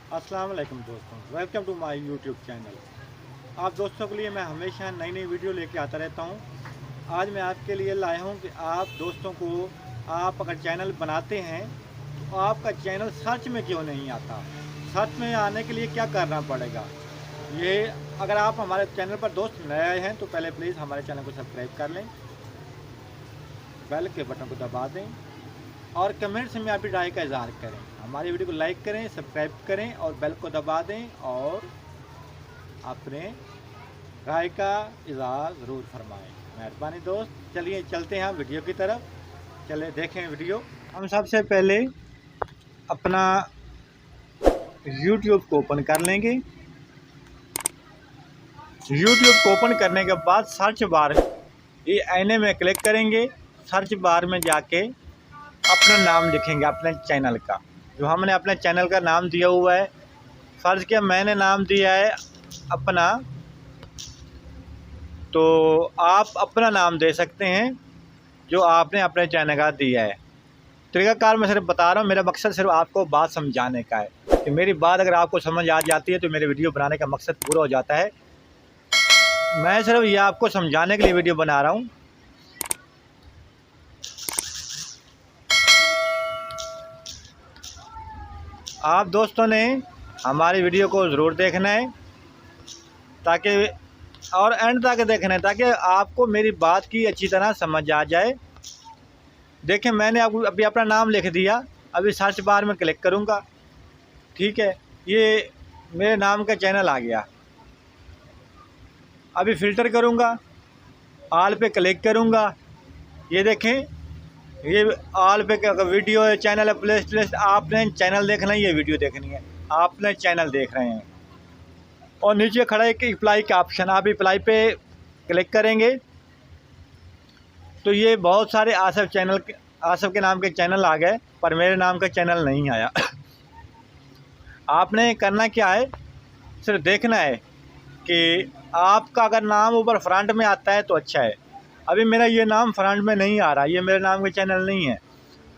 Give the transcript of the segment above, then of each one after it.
अस्सलाम वालेकुम दोस्तों, welcome to my YouTube channel. आप दोस्तों के लिए मैं हमेशा नई नई वीडियो लेके आता रहता हूं। आज मैं आपके लिए लाया हूं कि आप दोस्तों को, आप अगर चैनल बनाते हैं तो आपका चैनल सर्च में क्यों नहीं आता। सर्च में आने के लिए क्या करना पड़ेगा। ये अगर आप हमारे चैनल पर दोस्त नए हैं तो पहले प्लीज़ हमारे चैनल को सब्सक्राइब कर लें, बेल के बटन को दबा दें और कमेंट्स में अपनी राय का इजहार करें। हमारी वीडियो को लाइक करें, सब्सक्राइब करें और बेल को दबा दें और अपने राय का इजहार ज़रूर फरमाएं। मेहरबानी दोस्त, चलिए चलते हैं वीडियो की तरफ। चले देखें वीडियो। हम सबसे पहले अपना YouTube को ओपन कर लेंगे। YouTube को ओपन करने के बाद सर्च बार ये आईने में क्लिक करेंगे। सर्च बार में जाके अपना नाम लिखेंगे, अपने चैनल का जो हमने अपने चैनल का नाम दिया हुआ है। फर्ज किया मैंने नाम दिया है अपना, तो आप अपना नाम दे सकते हैं जो आपने अपने चैनल का दिया है। तरीक़ाकार मैं सिर्फ बता रहा हूँ, मेरा मकसद सिर्फ आपको बात समझाने का है कि मेरी बात अगर आपको समझ आ जाती है तो मेरे वीडियो बनाने का मकसद पूरा हो जाता है। मैं सिर्फ ये आपको समझाने के लिए वीडियो बना रहा हूँ। आप दोस्तों ने हमारी वीडियो को ज़रूर देखना है ताकि और एंड तक देखना है ताकि आपको मेरी बात की अच्छी तरह समझ आ जाए। देखें, मैंने आपको अभी अपना नाम लिख दिया। अभी सर्च बार में क्लिक करूँगा, ठीक है, ये मेरे नाम का चैनल आ गया। अभी फ़िल्टर करूँगा, ऑल पे क्लिक करूँगा। ये देखें, ये ऑल पे वीडियो है, चैनल है, प्लेलिस्ट लिस्ट। आपने चैनल देखना है, ये वीडियो देखनी है, आपने चैनल देख रहे हैं। और नीचे खड़ा है कि अप्लाई का ऑप्शन, आप अप्लाई पे क्लिक करेंगे तो ये बहुत सारे आसफ़ के नाम के चैनल आ गए, पर मेरे नाम का चैनल नहीं आया। आपने करना क्या है, सिर्फ देखना है कि आपका अगर नाम ऊपर फ्रंट में आता है तो अच्छा है। अभी मेरा ये नाम फ्रंट में नहीं आ रहा, ये मेरे नाम का चैनल नहीं है।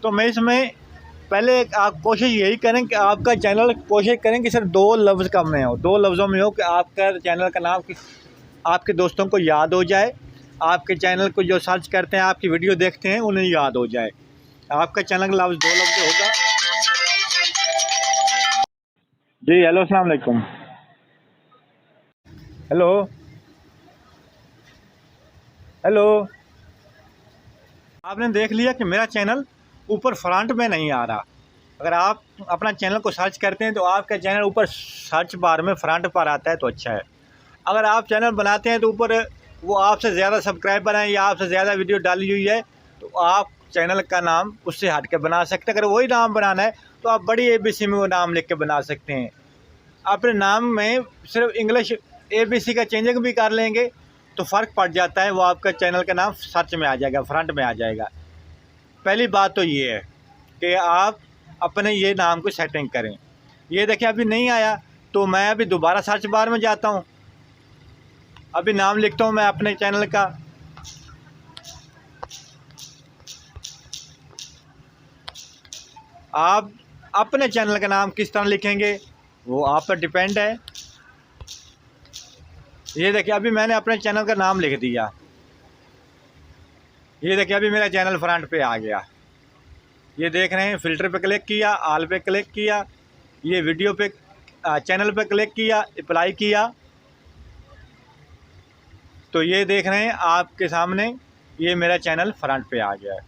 तो मैं इसमें पहले आप कोशिश यही करें कि आपका चैनल, कोशिश करें कि सिर्फ 2 लफ्ज़ कम में हो, 2 लफ्ज़ों में हो कि आपका चैनल का नाम आपके दोस्तों को याद हो जाए, आपके चैनल को जो सर्च करते हैं, आपकी वीडियो देखते हैं, उन्हें याद हो जाए। आपका चैनल का लफ्ज़ 2 लफ्ज़ होगा। जी हेलो, अस्सलाम वालेकुम। हेलो हेलो, आपने देख लिया कि मेरा चैनल ऊपर फ्रंट में नहीं आ रहा। अगर आप अपना चैनल को सर्च करते हैं तो आपका चैनल ऊपर सर्च बार में फ्रंट पर आता है तो अच्छा है। अगर आप चैनल बनाते हैं तो ऊपर वो आपसे ज़्यादा सब्सक्राइबर हैं या आपसे ज़्यादा वीडियो डाली हुई है तो आप चैनल का नाम उससे हट के बना सकते हैं। अगर वही नाम बनाना है तो आप बड़ी ABC में वो नाम लिख के बना सकते हैं। अपने नाम में सिर्फ इंग्लिश ABC का चेंजिंग भी कर लेंगे तो फ़र्क पड़ जाता है, वो आपका चैनल का नाम सर्च में आ जाएगा, फ्रंट में आ जाएगा। पहली बात तो ये है कि आप अपने ये नाम को सेटिंग करें। ये देखिए अभी नहीं आया तो मैं अभी दोबारा सर्च बार में जाता हूँ, अभी नाम लिखता हूँ मैं अपने चैनल का। आप अपने चैनल का नाम किस तरह लिखेंगे वो आप पर डिपेंड है। ये देखिए अभी मैंने अपने चैनल का नाम लिख दिया। ये देखिए अभी मेरा चैनल फ्रंट पे आ गया। ये देख रहे हैं, फ़िल्टर पे क्लिक किया, ऑल पे क्लिक किया, ये वीडियो पे चैनल पे क्लिक किया, अप्लाई किया, तो ये देख रहे हैं आपके सामने ये मेरा चैनल फ्रंट पे आ गया है।